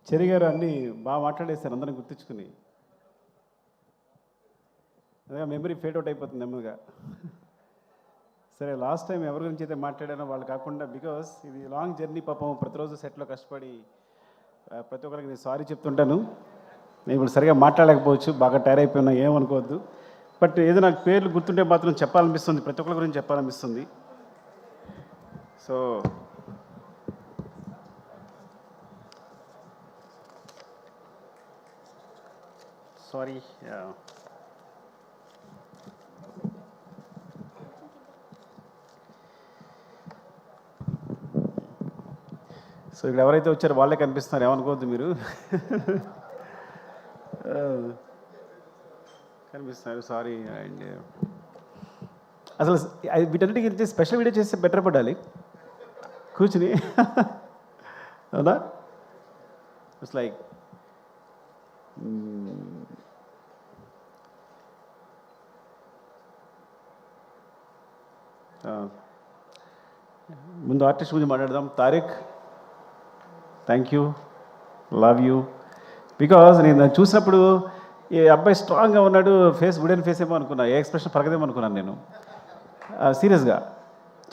చెరి గారు అన్నీ బాగా మాట్లాడేశారు అందరిని గుర్తించుకుని. అదే మెమరీ ఫేడ్ అవుట్ అయిపోతుంది నెమ్మదిగా. సరే, లాస్ట్ టైం ఎవరి గురించి అయితే మాట్లాడానో వాళ్ళు కాకుండా, బికాస్ ఇది లాంగ్ జర్నీ, పాపం ప్రతిరోజు సెట్లో కష్టపడి ప్రతి ఒక్కరికి నేను సారీ చెప్తుంటాను. నేను ఇప్పుడు సరిగా మాట్లాడలేకపోవచ్చు, బాగా టైర్ అయిపోయినా ఏమనుకోవద్దు. బట్ ఏదో నాకు పేర్లు గుర్తుంటే మాత్రం చెప్పాలనిపిస్తుంది, ప్రతి ఒక్కరి గురించి చెప్పాలనిపిస్తుంది. So sorry. సో ఇక్కడ ఎవరైతే వచ్చారో వాళ్ళే కనిపిస్తున్నారు, ఏమనుకోవద్దు మీరు. కనిపిస్తున్నారు, సారీ. అండ్ అసలు వీటన్నిటికి గురించి స్పెషల్ వీడియో చేస్తే బెటర్ పడాలి కూర్చుని. అవునా? ఇట్స్ లైక్ ముందు ఆర్టిస్ట్ గురించి మాట్లాడదాం. Tariq, thank you, love you. Because నేను చూసినప్పుడు ఈ అబ్బాయి స్ట్రాంగ్గా ఉన్నాడు, ఫేస్ వుడెన్ ఫేస్ ఏమో అనుకున్నా, ఏ ఎక్స్ప్రెషన్ పరగదేమో అనుకున్నాను నేను. సీరియస్గా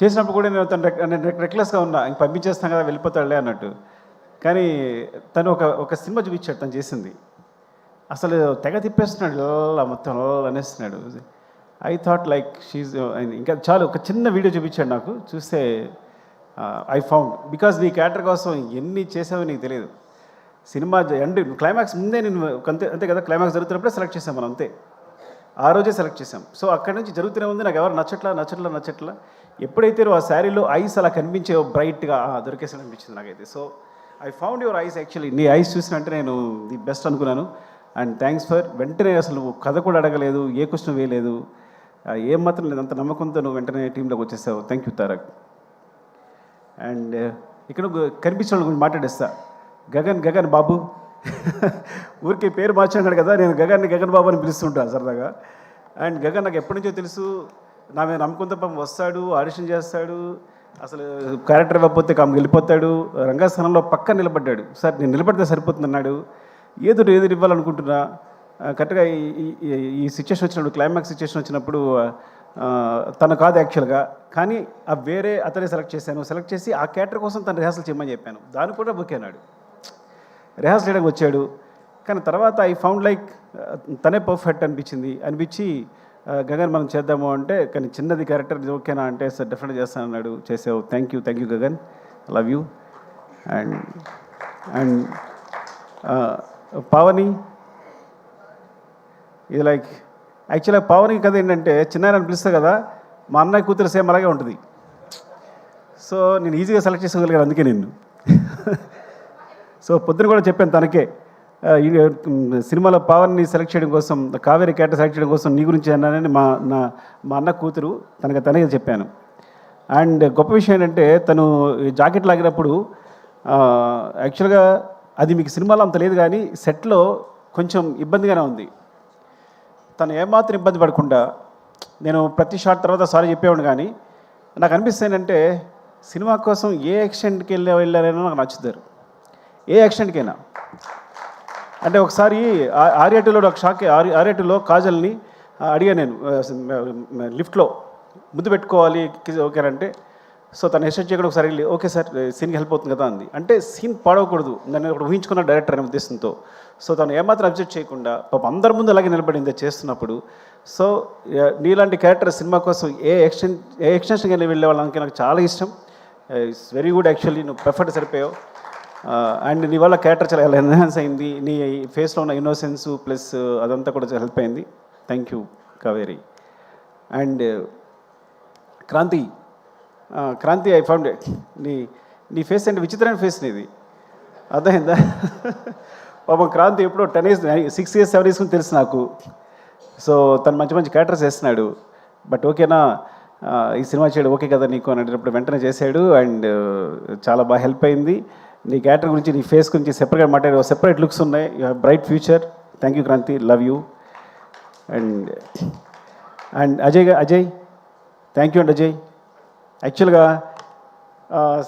చేసినప్పుడు కూడా నేను తను రెక్లెస్గా ఉన్నా, ఇంక పంపించేస్తాం కదా వెళ్ళిపోతాడులే అన్నట్టు. కానీ తను ఒక సినిమా చూపించాడు తను చేసింది, అసలు తెగ తిప్పేస్తున్నాడు, ఇలా మొత్తం అనేస్తున్నాడు. ఐ థాట్ లైక్ షీజ్, ఇంకా చాలు ఒక చిన్న వీడియో చూపించాడు నాకు, చూస్తే ఐ ఫౌండ్. బికాజ్ నీ క్యారెక్టర్ కోసం ఎన్ని చేసావో నీకు తెలియదు. సినిమా ఎండ్ క్లైమాక్స్ ముందే నేను అంతే కదా, క్లైమాక్స్ జరుగుతున్నప్పుడే సెలెక్ట్ చేసాం మనం, అంతే ఆ రోజే సెలెక్ట్ చేసాం. సో అక్కడి నుంచి జరుగుతూనే ఉంది, నాకు ఎవరు నచ్చట్లా. ఎప్పుడైతే నువ్వు ఆ శారీలో ఐస్ అలా కనిపించే బ్రైట్గా దొరికేసి అనిపించింది నాకైతే. So I found your eyes. Actually నీ ఐస్ చూసినంటే నేను ది బెస్ట్ అనుకున్నాను. అండ్ థ్యాంక్స్ ఫర్ వెంటనే, అసలు కథ కూడా అడగలేదు, ఏ క్వశ్చన్ వేయలేదు, ఏం మాత్రం లేదు, అంత నమ్మకంతో నువ్వు వెంటనే టీంలోకి వచ్చేసావు. Thank you Tarak. అండ్ ఇక్కడ కనిపించిన వాళ్ళ గురించి మాట్లాడేస్తా. గగన్ బాబు. ఊరికి పేరు మార్చాడు కదా, నేను గగన్ బాబు అని పిలుస్తుంటాను సరదాగా. అండ్ గగన్ నాకు ఎప్పటి నుంచో తెలుసు, నా మీద నమ్మకంతో పాపం వస్తాడు, ఆడిషన్ చేస్తాడు, అసలు క్యారెక్టర్ ఇవ్వకపోతే కాము వెళ్ళిపోతాడు. రంగస్థానంలో పక్క నిలబడ్డాడు. సార్ నేను నిలబడితే సరిపోతుంది అన్నాడు. ఏదో ఇవ్వాలనుకుంటున్నా. కరెక్ట్గా ఈ సిచ్యువేషన్ వచ్చినప్పుడు, క్లైమాక్స్ సిచ్యువేషన్ వచ్చినప్పుడు తను కాదు యాక్చువల్గా, కానీ ఆ వేరే అతనే సెలెక్ట్ చేసి ఆ క్యారెక్టర్ కోసం తను రిహార్సల్ చేయమని చెప్పాను. దాన్ని కూడా బుక్ అన్నాడు, రిహార్సల్ చేయడానికి వచ్చాడు. కానీ తర్వాత ఐ ఫౌండ్ లైక్ తనే పర్ఫెక్ట్ అనిపించి గగన్ మనం చేద్దాము అంటే, కానీ చిన్నది క్యారెక్టర్ ఓకేనా అంటే, సార్ డెఫినెట్గా చేస్తాను అన్నాడు. చేసావు. Thank you Gagan, love you. And Pavani, ఇది లైక్ యాక్చువల్గా పావని కథ ఏంటంటే, చిన్నాయన పిలుస్తా కదా, మా అన్నయ్య కూతురు సేమ్ అలాగే ఉంటుంది. సో నేను ఈజీగా సెలెక్ట్ చేసుకోగలిగాను అందుకే నిన్ను. సో పొద్దున కూడా చెప్పాను తనకే, సినిమాలో పావన్ని సెలెక్ట్ చేయడం కోసం, కావేరి క్యారెక్టర్ సెలెక్ట్ చేయడం కోసం నీ గురించి అన్నానని మా అన్న కూతురు తనకే చెప్పాను. అండ్ గొప్ప విషయం ఏంటంటే, తను జాకెట్ లాగినప్పుడు యాక్చువల్గా అది మీకు సినిమాలో అంత లేదు, కానీ సెట్లో కొంచెం ఇబ్బందిగానే ఉంది. తను ఏమాత్రం ఇబ్బంది పడకుండా, నేను ప్రతి షాట్ తర్వాత సారీ చెప్పేవాడు, కానీ నాకు అనిపిస్తుంది ఏంటంటే, సినిమా కోసం ఏ ఎక్స్టెంట్కి వెళ్ళారైనా నాకు నచ్చుతారు, ఏ ఎక్స్టెంట్కైనా. అంటే ఒకసారి ఆర్యాటూలో ఒక షాక్, ఆర్యాటూలో కాజల్ని అడిగా నేను లిఫ్ట్లో ముద్దు పెట్టుకోవాలి ఓకేనంటే, సో తను హెస్టేట్ చేయకుండా ఒకసారి వెళ్ళి ఓకే సార్ సీన్కి హెల్ప్ అవుతుంది కదా అంది. అంటే సీన్ పాడవకూడదు, నన్ను ఒకటి ఊహించుకున్న డైరెక్టర్ అనే ఉద్దేశంతో. సో తను ఏమాత్రం అబ్జెక్ట్ చేయకుండా పాపం అందరి ముందు అలాగే నిలబడింది చేస్తున్నప్పుడు. సో నీలాంటి క్యారెక్టర్ సినిమా కోసం ఏ ఎక్స్టెన్షన్కి వెళ్ళే వాళ్ళకి నాకు చాలా ఇష్టం. ఇట్స్ వెరీ గుడ్ యాక్చువల్లీ, నువ్వు పర్ఫెక్ట్ సరిపోయావు. అండ్ నీ వల్ల క్యారెక్టర్ చాలా ఎన్హాన్స్ అయింది, నీ ఫేస్లో ఉన్న ఇన్నోసెన్స్ ప్లస్ అదంతా కూడా చాలా హెల్ప్ అయింది. Thank you Kaveri. And Kranthi I found నీ ఫేస్ అంటే విచిత్రమైన ఫేస్ నీది, అర్థమైందా? పాపం క్రాంతి ఎప్పుడో 10 years 6 years 7 years తెలుసు నాకు. సో తను మంచి క్యారెక్టర్స్ వేస్తున్నాడు. బట్ ఓకేనా ఈ సినిమా చేయడం ఓకే కదా నీకు అని అడిగినప్పుడు వెంటనే చేశాడు. అండ్ చాలా బాగా హెల్ప్ అయింది. నీ క్యారెక్టర్ గురించి, నీ ఫేస్ గురించి సెపరేట్గా మాట్లాడే సెపరేట్ లుక్స్ ఉన్నాయి. You have bright future. Thank you Kranthi, love you. And Ajay thank you అండి అజయ్. యాక్చువల్గా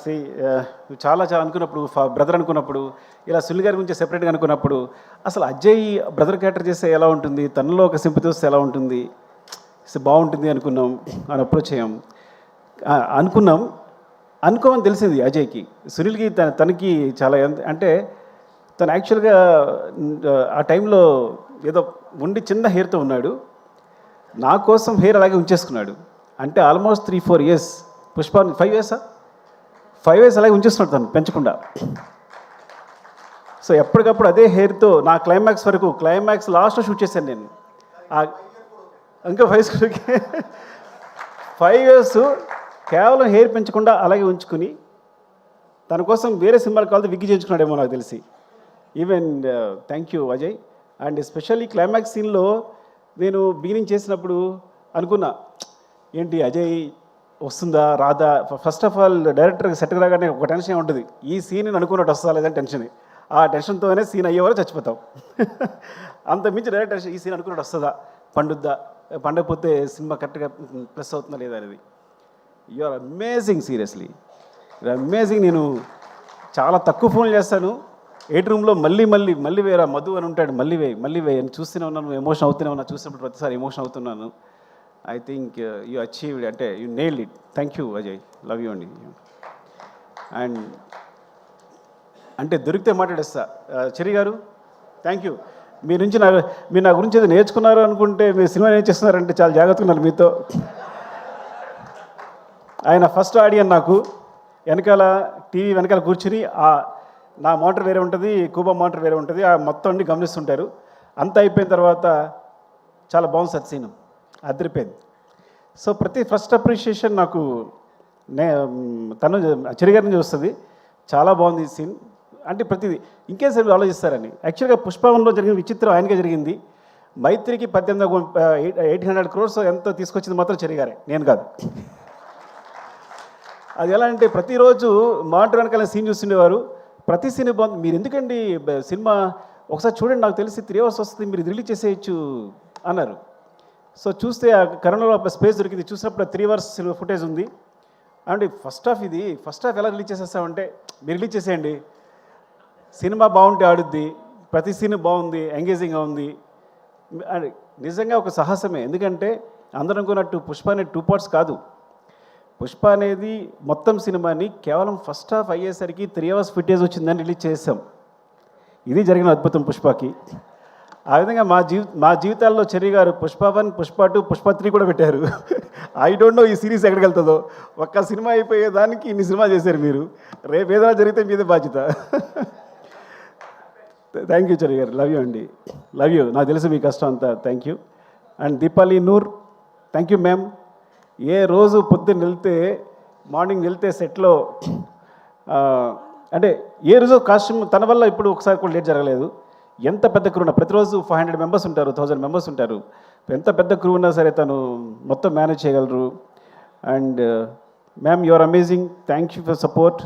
సి చాలా చాలా అనుకున్నప్పుడు బ్రదర్ అనుకున్నప్పుడు ఇలా సునీల్ గారి గురించి సెపరేట్గా అనుకున్నప్పుడు అసలు అజయ్ బ్రదర్ క్యారెక్టర్ చేస్తే ఎలా ఉంటుంది, తనలో ఒక సింపతి వస్తే ఎలా ఉంటుంది, బాగుంటుంది అనుకున్నాం, అని అప్రోచ్ అయ్యాం. అనుకోమని తెలిసింది అజయ్కి. సునీల్కి తనకి చాలా అంటే తను యాక్చువల్గా ఆ టైంలో ఏదో ఉండి చిన్న హెయిర్తో ఉన్నాడు, నా కోసం హెయిర్ అలాగే ఉంచేసుకున్నాడు. అంటే ఆల్మోస్ట్ 3-4 years పుష్ప 5 years అలాగే ఉంచేస్తున్నాడు తను పెంచకుండా. సో ఎప్పటికప్పుడు అదే హెయిర్తో నా క్లైమాక్స్ వరకు, క్లైమాక్స్ లాస్ట్లో షూట్ చేశాను నేను. ఇంకా 5 years కేవలం హెయిర్ పెంచకుండా అలాగే ఉంచుకుని తన కోసం వేరే సినిమాలు కావాలి విగ్గి చేయించుకున్నాడేమో నాకు తెలిసి. Even thank you Ajay. And especially climax సీన్లో నేను బిగినింగ్ చేసినప్పుడు అనుకున్నా, ఏంటి అజయ్ వస్తుందా రాదా. ఫస్ట్ ఆఫ్ ఆల్ డైరెక్టర్కి సెట్ రాగానే ఒక టెన్షన్ ఉంటుంది, ఈ సీన్ అనుకున్నట్టు వస్తుందా లేదని టెన్షన్. ఆ టెన్షన్తోనే సీన్ అయ్యేవారు చచ్చిపోతాం. అంత మించి డైరెక్టర్ ఈ సీన్ అనుకున్నట్టు వస్తుందా, పండకపోతే సినిమా కరెక్ట్గా ప్లస్ అవుతుందా లేదా అనేది. You are amazing, seriously you're amazing. నేను చాలా తక్కువ ఫోన్లు చేస్తాను, 8 రూమ్లో మళ్ళీ వేరా మధు అని ఉంటాడు, మళ్ళీ వేయి అని చూస్తూనే ఉన్నాను, ఎమోషన్ అవుతూనే ఉన్నా, చూసినప్పుడు ప్రతిసారి ఎమోషన్ అవుతున్నాను. ఐ థింక్ యూ అచీవ్డ్, అంటే you nailed it. Thank you Ajay, love you అండి. అండ్ అంటే దొరికితే మాట్లాడేస్తా. చెరి గారు థ్యాంక్ యూ. మీరు నా గురించి ఏదో నేర్చుకున్నారు అనుకుంటే మీరు సినిమా నేర్చేస్తున్నారంటే చాలా జాగ్రత్తగా ఉన్నారు మీతో. ఆయన ఫస్ట్ ఆడియన్ నాకు, వెనకాల టీవీ వెనకాల కూర్చుని నా మోటార్ వేరే ఉంటుంది, కూబా మోటార్ వేరే ఉంటుంది, ఆ మొత్తం అన్ని గమనిస్తుంటారు. అంతా అయిపోయిన తర్వాత చాలా బాగుంది సార్ సీన్, అదిరిపోయింది. సో ప్రతి ఫస్ట్ అప్రిషియేషన్ నాకు తను చెరిగారి నుంచి వస్తుంది. చాలా బాగుంది ఈ సీన్ అంటే ప్రతిదీ ఇంకేసేపు ఆలోచిస్తారని. యాక్చువల్గా పుష్పవన్లో జరిగిన విచిత్రం ఆయనకే జరిగింది. మైత్రికి 800 crores ఎంతో తీసుకొచ్చింది మాత్రం చెరిగారే, నేను కాదు. అది ఎలా అంటే ప్రతిరోజు మానిటర్ వెనకాల సీన్ చూస్తుండేవారు, ప్రతి సీన్ బాగుంది, మీరు ఎందుకండి సినిమా ఒకసారి చూడండి, నాకు తెలిసి 3 hours వస్తుంది, మీరు రిలీజ్ చేసేయచ్చు అన్నారు. సో చూస్తే ఆ కరోనాలో స్పేస్ దొరికింది, చూసినప్పుడు 3 hours ఫుటేజ్ ఉంది. అంటే ఫస్ట్ హాఫ్ ఎలా రిలీజ్ చేసేస్తామంటే మీరు రిలీజ్ చేసేయండి, సినిమా బాగుంటే ఆడుద్ది, ప్రతి సీన్ బాగుంది, ఎంగేజింగ్గా ఉంది. నిజంగా ఒక సాహసమే, ఎందుకంటే అందరం అనుకున్నట్టు పుష్ప అనేది 2 parts కాదు. పుష్ప అనేది మొత్తం సినిమాని కేవలం ఫస్ట్ హాఫ్ అయ్యేసరికి 3 hours ఫుటేజ్ వచ్చిందని రిలీజ్ చేసాం. ఇది జరిగిన అద్భుతం పుష్పకి. ఆ విధంగా మా జీవితాల్లో చెర్రీ గారు పుష్ప 1, పుష్ప 2, పుష్ప 3 కూడా పెట్టారు. ఐ డోంట్ నో ఈ సిరీస్ ఎక్కడికి వెళ్తుందో. ఒక్క సినిమా అయిపోయేదానికి ఇన్ని సినిమా చేశారు మీరు, రేపు ఏదైనా జరిగితే మీదే బాధ్యత. థ్యాంక్ యూ చెర్రీ గారు, లవ్ యూ అండి, లవ్ యూ. నాకు తెలుసు మీ కష్టం అంతా, thank you. And Deepali Noor, thank you ma'am. ఏ రోజు పొద్దున్న మార్నింగ్ వెళ్తే సెట్లో అంటే ఏ రోజు కాస్ట్యూమ్ తన వల్ల ఇప్పుడు ఒకసారి కూడా లేట్ జరగలేదు. ఎంత పెద్ద క్రూ ఉన్నా, ప్రతిరోజు 500 members ఉంటారు, 1000 members ఉంటారు, ఎంత పెద్ద క్రూ ఉన్నా సరే తను మొత్తం మేనేజ్ చేయగలరు. And ma'am you are amazing, thank you for support.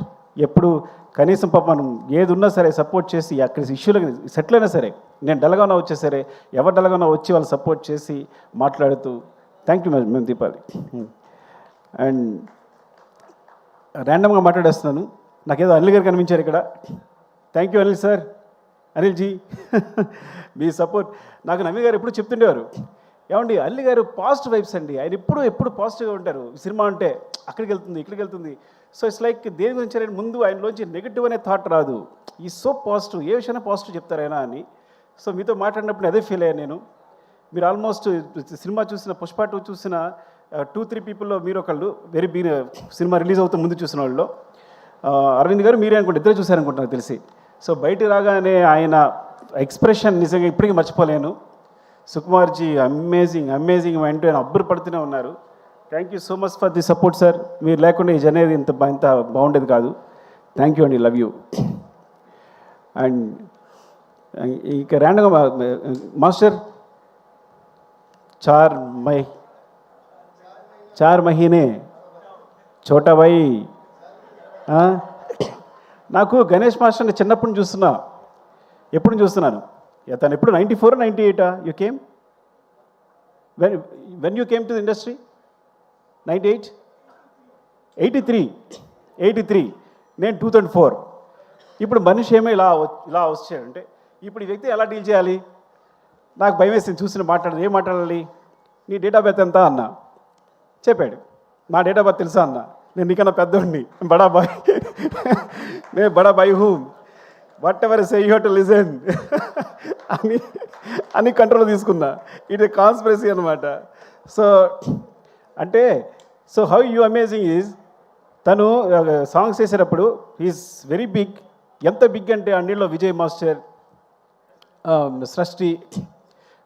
ఎప్పుడు కనీసం పాప మనం ఏది ఉన్నా సరే సపోర్ట్ చేసి, అక్కడ ఇష్యూలు సెటిల్ అయినా సరే, నేను డల్గా ఉన్నా వచ్చే సరే, ఎవరు డల్గా ఉన్నా వచ్చి వాళ్ళు సపోర్ట్ చేసి మాట్లాడుతూ, థ్యాంక్ యూ మేము దీపాలి. అండ్ ర్యాండమ్గా మాట్లాడేస్తున్నాను, నాకేదో అనిల్ గారు కనిపించారు ఇక్కడ. థ్యాంక్ యూ అనిల్ సార్, అనిల్జీ. మీ సపోర్ట్ నాకు నవీ గారు ఎప్పుడు చెప్తుండేవారు, ఏమండి అల్లి గారు పాజిటివ్ వైబ్స్ అండి, ఆయన ఎప్పుడు పాజిటివ్గా ఉంటారు, సినిమా అంటే అక్కడికి వెళ్తుంది ఇక్కడికి వెళ్తుంది. సో ఇట్స్ లైక్ దేని గురించి ముందు ఆయనలోంచి నెగిటివ్ అనే థాట్ రాదు, ఈ సో పాజిటివ్, ఏ విషయాన్ని పాజిటివ్ చెప్తారైనా అని. సో మీతో మాట్లాడినప్పుడు అదే ఫీల్ అయ్యాను నేను. మీరు ఆల్మోస్ట్ సినిమా చూసిన పుష్ప 2 చూసిన 2-3 పీపుల్లో మీరు ఒకళ్ళు, సినిమా రిలీజ్ అవుతూ ముందు చూసిన వాళ్ళు. అరవింద్ గారు మీరే అనుకుంటే ఇద్దరే చూశారనుకుంటా నాకు తెలిసి. సో బయట రాగానే ఆయన ఎక్స్ప్రెషన్ నిజంగా ఇప్పటికీ మర్చిపోలేను. సుకుమార్జీ అమేజింగ్ అంటూ ఆయన అబ్బురు పడుతూనే ఉన్నారు. Thank you so much for the support sir. మీరు లేకుండా ఈ జర్నీ ఇంత బాగుండేది కాదు. థ్యాంక్ యూ అండి, లవ్ యూ. అండ్ ఇక ర్యాండమ్గా మాస్టర్ చార్ మహీనే చోటా భాయ్. నాకు గణేష్ మాస్టర్ని చిన్నప్పుడు చూస్తున్నాను. తను ఎప్పుడు 94 98 you came when you came to the industry? 98 83 83, నేను 2004. ఇప్పుడు మనిషి ఏమో ఇలా వచ్చాడంటే ఇప్పుడు ఈ వ్యక్తి ఎలా డీల్ చేయాలి? నాకు భయం వేసింది చూసిన మాట్లాడదు. ఏం మాట్లాడాలి? నీ డేట్ ఆఫ్ బర్త్ ఎంత అన్న చెప్పాడు. నా డేట్ ఆఫ్ బర్త్ తెలుసా అన్న? నేను నీకన్నా పెద్దోడిని, బడాబాయ్. నేను Badabhai whom what ever say you have to listen అని కంట్రోల్ తీసుకున్నా. ఇట్ ఏ కాన్స్పిరసీ అనమాట. సో అంటే so how you amazing is తను సాంగ్స్ చేసేటప్పుడు ఈజ్ వెరీ బిగ్. ఎంత బిగ్ అంటే అన్నిట్లో విజయ్ మాస్టర్, సృష్టి,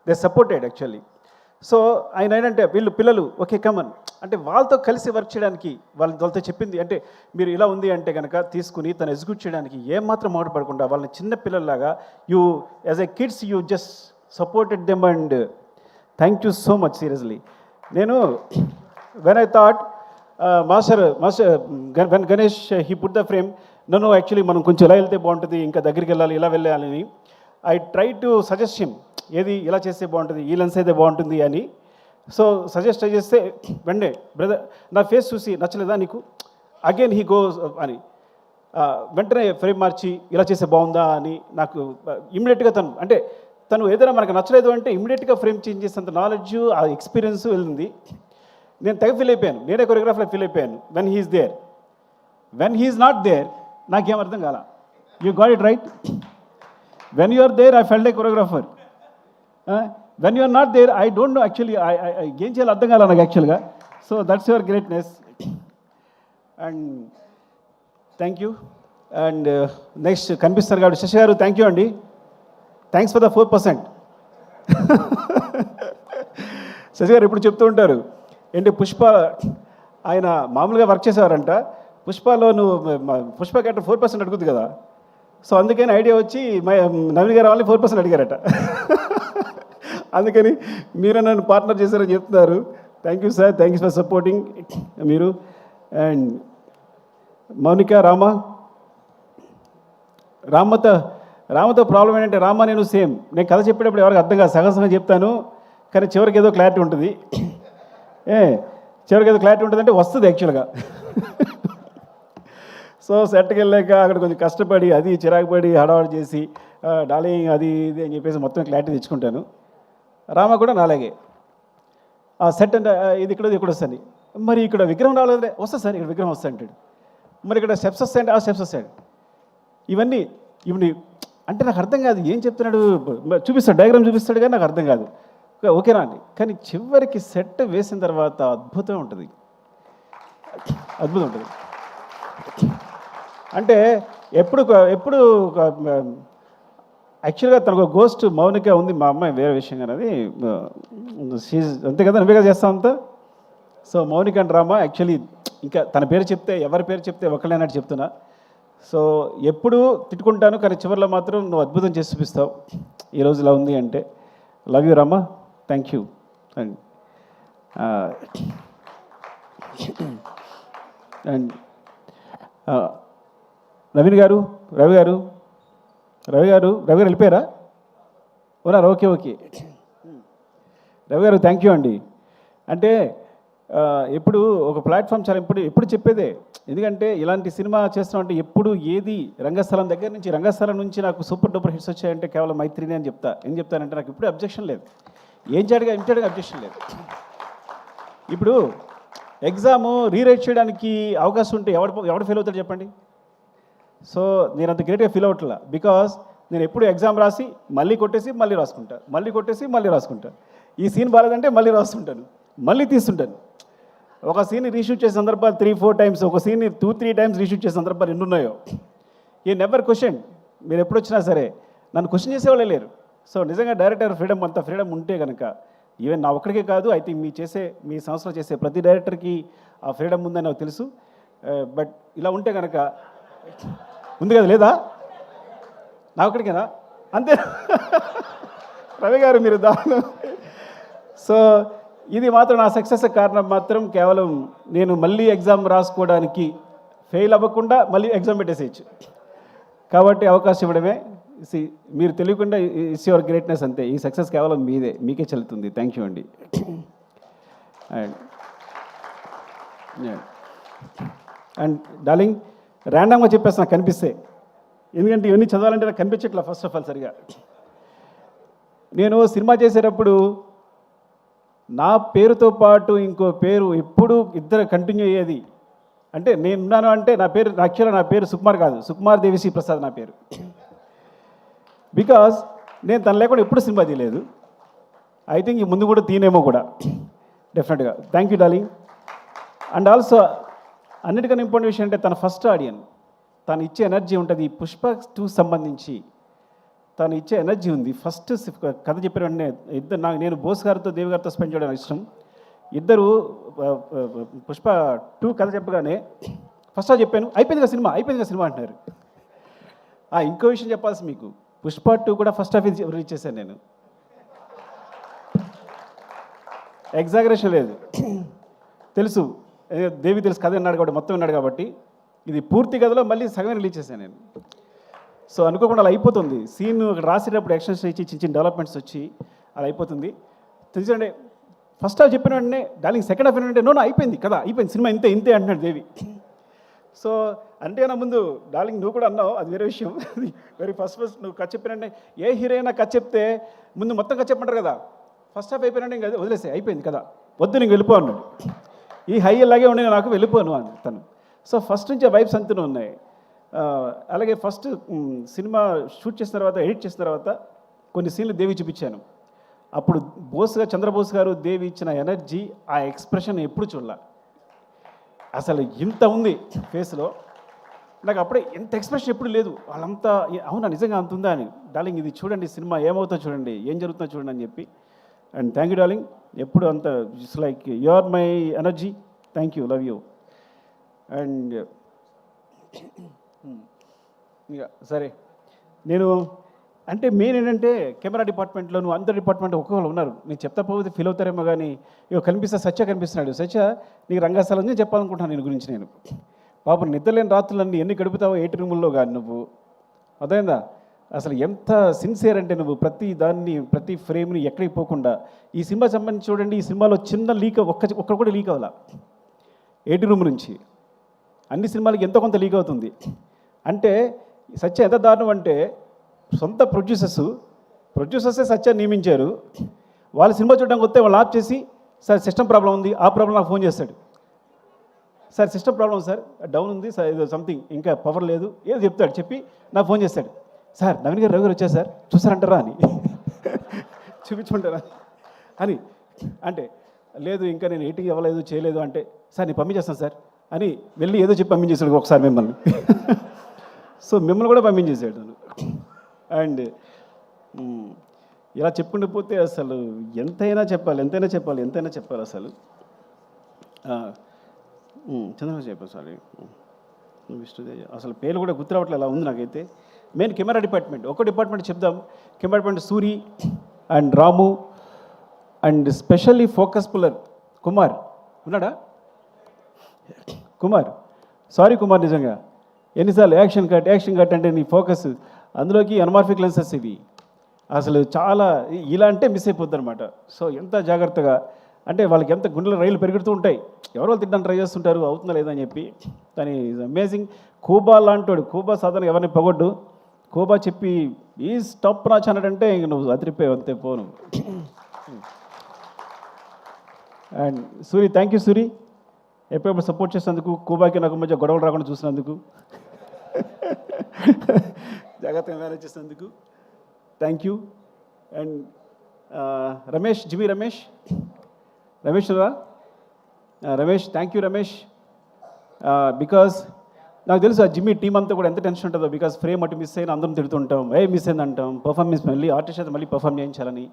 దే సపోర్టెడ్ యాక్చువల్లీ. సో ఆయన ఏంటంటే వీళ్ళు పిల్లలు ఓకే కమన్ అంటే వాళ్ళతో కలిసి వర్క్ చేయడానికి వాళ్ళతో చెప్పింది అంటే మీరు ఇలా ఉంది అంటే కనుక తీసుకుని తను ఎగ్జిక్యూట్ చేయడానికి ఏమాత్రం మాట్లాడకుండా వాళ్ళని చిన్న పిల్లల్లాగా you as a kids you just supported them and thank you so much seriously. నేను when I thought master when Ganesh he put the frame నన్ను యాక్చువల్లీ మనం కొంచెం ఇలా వెళ్తే బాగుంటుంది, ఇంకా దగ్గరికి వెళ్ళాలి, ఇలా వెళ్ళాలని I try to suggest him ఏది ఇలా చేస్తే బాగుంటుంది, ఈ లెన్స్ అయితే బాగుంటుంది అని. సో సజెస్ట్ చేస్తే వెండే బ్రదర్ నా ఫేస్ చూసి నచ్చలేదా నీకు, అగైన్ హీ గోస్ అని వెంటనే ఫ్రేమ్ మార్చి ఇలా చేస్తే బాగుందా అని నాకు ఇమ్మీడియట్గా తను ఏదైనా మనకు నచ్చలేదు అంటే ఇమ్మీడియట్గా ఫ్రేమ్ చేంజ్ చేసేంత నాలెడ్జ్ ఆ ఎక్స్పీరియన్స్ వెళ్ళింది. నేను తెగ ఫీల్ అయిపోయాను, నేనే కొరియోగ్రాఫర్లో ఫీల్ అయిపోయాను. When he's there, when he's not there నాకేం అర్థం కాల. You got it right. When you are there I felt a choreographer. When you are not there I don't know actually ఏం చేయాలో అర్థం కాల నాకు యాక్చువల్గా. So that's your greatness and thank you. And next కనిపిస్తారు కాబట్టి శశి గారు థ్యాంక్ యూ అండి. Thanks for the 4%. Shashi గారు ఎప్పుడు చెప్తూ ఉంటారు ఏంటి పుష్ప ఆయన మామూలుగా వర్క్ చేసేవారంట, పుష్పలో నువ్వు పుష్ప క్యారెక్టర్ 4% అడుగుద్ది కదా, సో అందుకని ఐడియా వచ్చి నవీన్ గారు వాళ్ళని 4% అడిగారట. అందుకని మీరు నన్ను పార్ట్నర్ చేశారని చెప్తున్నారు. Thank you sir, thank you for supporting మీరు. అండ్ మౌనిక, రామతో ప్రాబ్లం ఏంటంటే రామ నేను సేమ్. నేను కథ చెప్పేటప్పుడు ఎవరికి అర్థం కాదు, సగం చెప్తాను కానీ చివరికి ఏదో క్లారిటీ ఉంటుంది. చివరికి ఏదో క్లారిటీ ఉంటుందంటే వస్తుంది యాక్చువల్గా. సో సెట్కి వెళ్ళాక అక్కడ కొంచెం కష్టపడి అది చిరాకు పడి హడావడి చేసి డార్లింగ్ అది ఇది అని చెప్పేసి మొత్తం క్లారిటీ తెచ్చుకుంటాను. రామ కూడా నాలాగే ఆ సెట్ అంటే ఇది ఇక్కడ వస్తుంది, మరి ఇక్కడ విగ్రహం రాలేదంటే వస్తుంది సార్, ఇక్కడ విగ్రహం వస్తా అంటాడు. మరి ఇక్కడ స్టెప్స్ వస్తాయంటే ఆ స్టెప్స్ వస్తాడు. ఇవన్నీ అంటే నాకు అర్థం కాదు ఏం చెప్తున్నాడు, చూపిస్తాడు డయాగ్రామ్ చూపిస్తాడు కానీ నాకు అర్థం కాదు. ఓకేనా అండి, కానీ చివరికి సెట్ వేసిన తర్వాత అద్భుతం ఉంటుంది. అంటే ఎప్పుడు యాక్చువల్గా తనకు గోస్ట్ మౌనిక ఉంది, మా అమ్మాయి వేరే విషయం కానీ అది అంతే కదా, నువ్వే కదా చేస్తావు అంతా. So Mounika and Rama actually ఇంకా తన పేరు చెప్తే ఎవరి పేరు చెప్తే ఒకళ్ళైనట్టు చెప్తున్నా. సో ఎప్పుడు తిట్టుకుంటాను కానీ చివరిలో మాత్రం నువ్వు అద్భుతం చేసి చూపిస్తావు ఈరోజు ఇలా ఉంది అంటే. Love you Rama, thank you. And and Ravi గారు వెళ్ళిపోయారా? ఉన్నారు, ఓకే. రవి గారు థ్యాంక్ యూ అండి. అంటే ఎప్పుడు ఒక ప్లాట్ఫామ్ చాలా ఎప్పుడు చెప్పేదే, ఎందుకంటే ఇలాంటి సినిమా చేస్తామంటే ఎప్పుడు ఏది రంగస్థలం నుంచి నాకు సూపర్ డూపర్ హిట్స్ వచ్చాయంటే కేవలం మైత్రిని అని చెప్తా. ఏం చెప్తానంటే నాకు ఇప్పుడు అబ్జెక్షన్ లేదు, ఏం చేయడానికి అబ్జెక్షన్ లేదు. ఇప్పుడు ఎగ్జాము రీరైట్ చేయడానికి అవకాశం ఉంటే ఎవడు ఫెయిల్ అవుతాడు చెప్పండి. సో నేను అంత గ్రేట్గా ఫీల్ అవ్వట్లా, బికాస్ నేను ఎప్పుడు ఎగ్జామ్ రాసి మళ్ళీ కొట్టేసి మళ్ళీ రాసుకుంటా. ఈ సీన్ బాగాలేదంటే మళ్ళీ రాస్తుంటాను, మళ్ళీ తీస్తుంటాను. ఒక సీన్ని రీషూట్ చేసే సందర్భాలు 3-4 టైమ్స్, ఒక సీన్ని 2-3 టైమ్స్ రీషూట్ చేసే సందర్భాలు ఎన్ని ఉన్నాయో. ఈ నెవర్ క్వశ్చన్. మీరు ఎప్పుడు వచ్చినా సరే నన్ను క్వశ్చన్ చేసేవాళ్ళే లేరు. సో నిజంగా డైరెక్టర్ అంత ఫ్రీడమ్ ఉంటే కనుక ఈవెన్ నా ఒక్కడికే కాదు, ఐ థింక్ మీ సంస్థలో చేసే ప్రతి డైరెక్టర్కి ఆ ఫ్రీడమ్ ఉందని నాకు తెలుసు. బట్ ఇలా ఉంటే కనుక ఉంది కదా, లేదా నా ఒక్కడికేనా? అంతే. రవి గారు మీరు దారుణం. సో ఇది మాత్రం నా సక్సెస్ కారణం మాత్రం కేవలం నేను మళ్ళీ ఎగ్జామ్ రాసుకోవడానికి ఫెయిల్ అవ్వకుండా మళ్ళీ ఎగ్జామ్ పెట్టేసేయచ్చు కాబట్టి అవకాశం ఇవ్వడమే. మీరు తెలియకుండా ఇట్స్ యువర్ గ్రేట్నెస్ అంతే. ఈ సక్సెస్ కేవలం మీకే చెల్లుతుంది. థ్యాంక్ యూ అండి. అండ్ అండ్ డార్లింగ్ ర్యాండమ్గా చెప్పేసి నాకు కనిపిస్తే, ఎందుకంటే ఇవన్నీ చదవాలంటే నాకు కనిపించట్లా ఫస్ట్ ఆఫ్ ఆల్ సరిగా. నేను సినిమా చేసేటప్పుడు నా పేరుతో పాటు ఇంకో పేరు ఎప్పుడు ఇద్దరు కంటిన్యూ అయ్యేది. అంటే నేనున్నాను అంటే నా పేరు యాక్చువల్గా నా పేరు సుకుమార్ కాదు, సుకుమార్ దేవిశ్రీ ప్రసాద్ నా పేరు. బికాజ్ నేను తను లేకుండా ఎప్పుడు సినిమా తీయలేదు. ఐ థింక్ ఈ ముందు కూడా తీనేమో కూడా డెఫినెట్గా. Thank you darling. And also అన్నిటికన్నా ఇంపార్టెంట్ విషయం అంటే తన ఫస్ట్ ఆడియన్, తను ఇచ్చే ఎనర్జీ ఉంటుంది. పుష్ప 2 సంబంధించి తను ఇచ్చే ఎనర్జీ ఉంది. ఫస్ట్ కథ చెప్పిన వెంటనే నేను బోస్ గారితో దేవి గారితో స్పెండ్ చేయడం ఇష్టం. ఇద్దరు పుష్ప 2 కథ చెప్పగానే ఫస్ట్ చెప్పాను, అయిపోయిందిగా సినిమా అంటున్నారు. ఇంకో విషయం చెప్పాల్సి మీకు, పుష్ప 2 కూడా ఫస్ట్ హాఫ్ రిలీజ్ చేశాను నేను. ఎగ్జాగరేషన్ లేదు, తెలుసు దేవి తెలుసు కథ విన్నాడు కాబట్టి, మొత్తం విన్నాడు కాబట్టి. ఇది పూర్తి కథలో మళ్ళీ సగం రిలీజ్ చేశాను నేను. సో అనుకోకుండా అలా అయిపోతుంది. సీన్ రాసేటప్పుడు ఎక్స్టెన్షన్ ఇచ్చి చిన్న చిన్న డెవలప్మెంట్స్ వచ్చి అలా అయిపోతుంది. తెలుసండి, ఫస్ట్ హాఫ్ చెప్పిన వెంటనే డార్లింగ్ సెకండ్ హాఫ్ ఏంటంటే నో అయిపోయింది కదా, అయిపోయింది సినిమా ఇంతే అంటున్నాడు దేవి. సో అంటే నా ముందు డార్లింగ్ నువ్వు కూడా అన్నావు, అది వేరే విషయం. వెరీ ఫస్ట్ నువ్వు కథ చెప్పినంటే ఏ హీరోయినా కథ చెప్తే ముందు మొత్తం కథ చెప్పమంటారు కదా. ఫస్ట్ హాఫ్ అయిపోయినంటే ఇంకా వదిలేసే, అయిపోయింది కదా, వద్దు నీకు వెళ్ళిపో అన్నాడు. ఈ హై అలాగే ఉండి నాకు వెళ్ళిపోను అని తను. సో ఫస్ట్ నుంచి ఆ వైబ్స్ అంతనే ఉన్నాయి. అలాగే ఫస్ట్ సినిమా షూట్ చేసిన తర్వాత, ఎడిట్ చేసిన తర్వాత కొన్ని సీన్లు దేవి చూపించాను. అప్పుడు చంద్రబోస్ గారు దేవి ఇచ్చిన ఎనర్జీ, ఆ ఎక్స్ప్రెషన్ ఎప్పుడు చూడాల. అసలు ఇంత ఉంది ఫేస్లో, నాకు అప్పుడే ఎంత ఎక్స్ప్రెషన్ ఎప్పుడు లేదు. వాళ్ళంతా అవునా నిజంగా అంత ఉందా అని. డార్లింగ్ ఇది చూడండి, సినిమా ఏమవుతుందో చూడండి, ఏం జరుగుతుందో చూడండి అని చెప్పి. అండ్ థ్యాంక్ యూ డార్లింగ్, ఎప్పుడు అంత it's like you are my energy. Thank you, love you. And ఇంకా సరే, నేను అంటే మెయిన్ ఏంటంటే కెమెరా డిపార్ట్మెంట్లో నువ్వు అందరి డిపార్ట్మెంట్ ఒక్కొక్కరు ఉన్నారు. నేను చెప్తా పోతే ఫీల్ అవుతారేమో కానీ ఇక సత్య కనిపిస్తున్నాడు. సత్య నీకు రంగస్థలం నేను చెప్పాలనుకుంటున్నాను నేను గురించి. నేను పాపం నిద్రలేని రాత్రులన్నీ ఎన్ని గడుపుతావో 8 రూముల్లో కానీ నువ్వు, అదైందా అసలు ఎంత సిన్సియర్ అంటే నువ్వు ప్రతి దాన్ని ప్రతి ఫ్రేమ్ని ఎక్కడికి పోకుండా. ఈ సినిమా సంబంధించి చూడండి, ఈ సినిమాలో చిన్న లీక్ ఒక్కడ కూడా లీక్ అవ్వాల. 8 రూమ్ నుంచి అన్ని సినిమాలకి ఎంతో కొంత లీక్ అవుతుంది. అంటే సత్య ఎంత దారుణం అంటే సొంత ప్రొడ్యూసర్సే సత్యాన్ని నియమించారు. వాళ్ళు సినిమా చూడడానికి వస్తే వాళ్ళు ఆఫ్ చేసి, సార్ సిస్టమ్ ప్రాబ్లం ఉంది, ఆ ప్రాబ్లం నాకు ఫోన్ చేస్తాడు. Sir system problem sir, down ఉంది సార్, ఏదో సంథింగ్ ఇంకా పవర్ లేదు ఏదో చెప్తాడు. చెప్పి నాకు ఫోన్ చేస్తాడు, సార్ నవీన్ గారు రవి గారు వచ్చారు సార్ చూసారంటారా అని, చూపించమంటారా అని. అంటే లేదు ఇంకా నేను ఎడిటింగ్ ఇవ్వలేదు చేయలేదు అంటే, సార్ నేను పంపించేస్తాను సార్ అని వెళ్ళి ఏదో చెప్పి పంపించేశాడు ఒకసారి మిమ్మల్ని. సో మిమ్మల్ని కూడా పంపించేసాడు. అండ్ ఇలా చెప్పుకుంటూ పోతే అసలు ఎంతైనా చెప్పాలి అసలు. చంద్రబాబు చెప్పారు సారీ, విష్ణుదేవి అసలు పేరు కూడా గుర్తురావట్లే, అలా ఉంది నాకైతే. మెయిన్ కెమెరా డిపార్ట్మెంట్, ఒక డిపార్ట్మెంట్ చెప్దాం. Camera department Suri and Ramu and specially focus puller Kumar ఉన్నాడా? కుమార్, సారీ కుమార్, నిజంగా ఎన్నిసార్లు యాక్షన్ కట్ అంటే నీ ఫోకస్ అందులోకి అనమార్ఫిక్ లెన్సెస్ ఇవి అసలు చాలా ఇలా అంటే మిస్ అయిపోద్ది అనమాట. సో ఎంత జాగ్రత్తగా అంటే వాళ్ళకి ఎంత గుండెల రైలు పెరుగుతూ ఉంటాయి, ఎవరో తిట్టడానికి ట్రై చేస్తుంటారు అవుతుందా లేదని చెప్పి. కానీ అమేజింగ్. కూబా లాంటోడు, కూబా సాధారణ ఎవరిని పొగొడ్డు, కూబా చెప్పి ఈ స్టాప్ నాచ్ అన్నాడంటే ఇంక నువ్వు అదిరిపోయావు అంతే పోను. And Suri, thank you Suri, ఎప్పుడెప్పుడు సపోర్ట్ చేసినందుకు, కూబాకి నాకు మధ్య గొడవలు రాకుండా చూసినందుకు, జాగ్రత్తగా మేనేజ్ చేసినందుకు thank you. And Ramesh, జిమి Ramesh రా Ramesh, thank you Ramesh. Because నాకు తెలుసు ఆ జిమ్మి టీం అంతా కూడా ఎంత టెన్షన్ ఉంటుందో. బికాజ్ ఫ్రేమ్ అటు మిస్ అయినా అందరం తిడుతుంటాం, మిస్ అయింది అంటాం, పర్ఫార్మెన్స్ మళ్ళీ ఆర్టిస్ట్ అయితే మళ్ళీ పర్ఫామ్ చేయించాలని.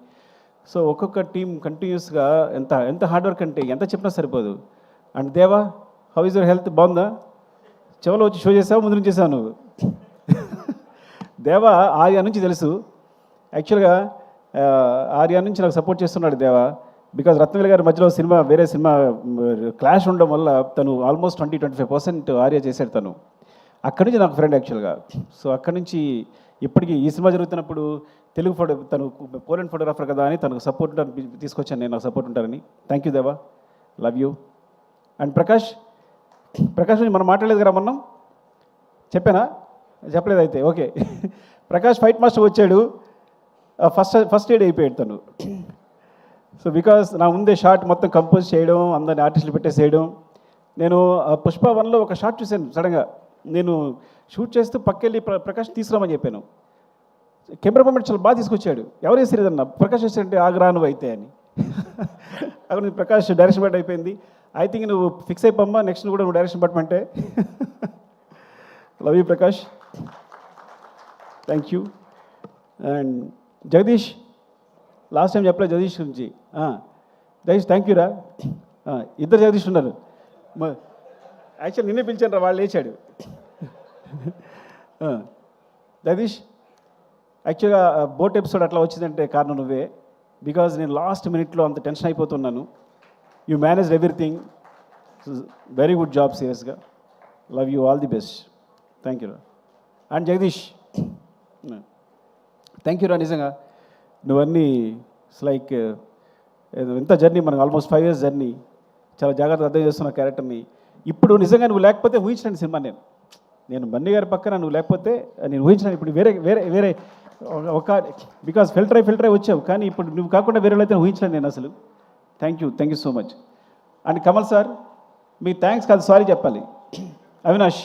సో ఒక్కొక్క టీం కంటిన్యూస్గా ఎంత హార్డ్ వర్క్ అంటే ఎంత చెప్పినా సరిపోదు. అండ్ దేవా, హౌ ఇస్ యువర్ హెల్త్, బాగుందా? చెవలో వచ్చి షో చేసావు, ముందు నుంచి చేసావు నువ్వు. దేవా ఆర్యా నుంచి తెలుసు యాక్చువల్గా, ఆర్యా నుంచి నాకు సపోర్ట్ చేస్తున్నాడు దేవా. బికాజ్ రత్నవేలు గారి మధ్యలో వేరే సినిమా క్లాష్ ఉండడం వల్ల తను ఆల్మోస్ట్ 20-25% ఆర్యా చేశాడు తను. అక్కడి నుంచి నాకు ఫ్రెండ్ యాక్చువల్గా. సో అక్కడి నుంచి ఇప్పటికీ ఈ సినిమా జరుగుతున్నప్పుడు తను పోలెండ్ ఫోటోగ్రాఫర్ కదా అని తనకు సపోర్ట్ తీసుకొచ్చాను నేను, నాకు సపోర్ట్ ఉంటారని. థ్యాంక్ యూ దేవా, love you. And Prakash, Prakash మనం మాట్లాడలేదు కదా మొన్న, చెప్పానా? చెప్పలేదు అయితే ఓకే. ప్రకాష్ ఫైట్ మాస్టర్ వచ్చాడు, ఫస్ట్ ఎయిడ్ అయిపోయాడు తను. సో బికాస్ నా ముందే షార్ట్ మొత్తం కంపోజ్ చేయడం, అందరిని ఆర్టిస్టులు పెట్టేసేయడం. నేను పుష్ప 1లో ఒక షార్ట్ చూశాను సడన్గా. నేను షూట్ చేస్తూ పక్కెళ్ళి ప్రకాష్ తీసుకురామని చెప్పాను. కెమెరా మూమెంట్ చాలా బాగా తీసుకొచ్చాడు. ఎవరు వేసేదన్న ప్రకాష్ వేసాడంటే ఆగ్రా నువ్వు అయితే అని. అక్కడ నుంచి ప్రకాష్ డైరెక్షన్ బట్ అయిపోయింది. ఐ థింక్ నువ్వు ఫిక్స్ అయిపోమ్మా, నెక్స్ట్ కూడా నువ్వు డైరెక్షన్ పట్టమంటే. Love you Prakash, thank you. And Jagadish, last time చెప్పలేదు జగదీష్ గురించి. జగదీష్ థ్యాంక్ యూ రా. ఇద్దరు జగదీష్ ఉన్నారు. యాక్చువల్ నిన్నే పిలిచాను రా, వాళ్ళు లేచాడు. జగదీష్, యాక్చువల్గా బోట్ ఎపిసోడ్ అట్లా వచ్చిందంటే కారణం నువ్వే. బికాజ్ నేను లాస్ట్ మినిట్లో అంత టెన్షన్ అయిపోతున్నాను. You manage everything, very good job, సీరియస్గా. Love you, all the best. Thank you రా. అండ్ జగదీష్ థ్యాంక్ యూ రా. నిజంగా నువ్వన్నీ ఇట్స్ లైక్ ఎంత జర్నీ, మనకు ఆల్మోస్ట్ 5 years జర్నీ. చాలా జాగ్రత్తగా అర్థం చేస్తున్న క్యారెక్టర్ని. ఇప్పుడు నిజంగా నువ్వు లేకపోతే ఊహించండి సినిమా. నేను బన్నీ గారి పక్కన నువ్వు లేకపోతే నేను ఊహించినాను. ఇప్పుడు వేరే వేరే వేరే ఒక బికాజ్ ఫిల్టర్ అయి వచ్చావు, కానీ ఇప్పుడు నువ్వు కాకుండా వేరే అయితే ఊహించలేను నేను అసలు. Thank you so much. And Kamal sir, me thanks కాదు సారీ చెప్పాలి. అవినాష్,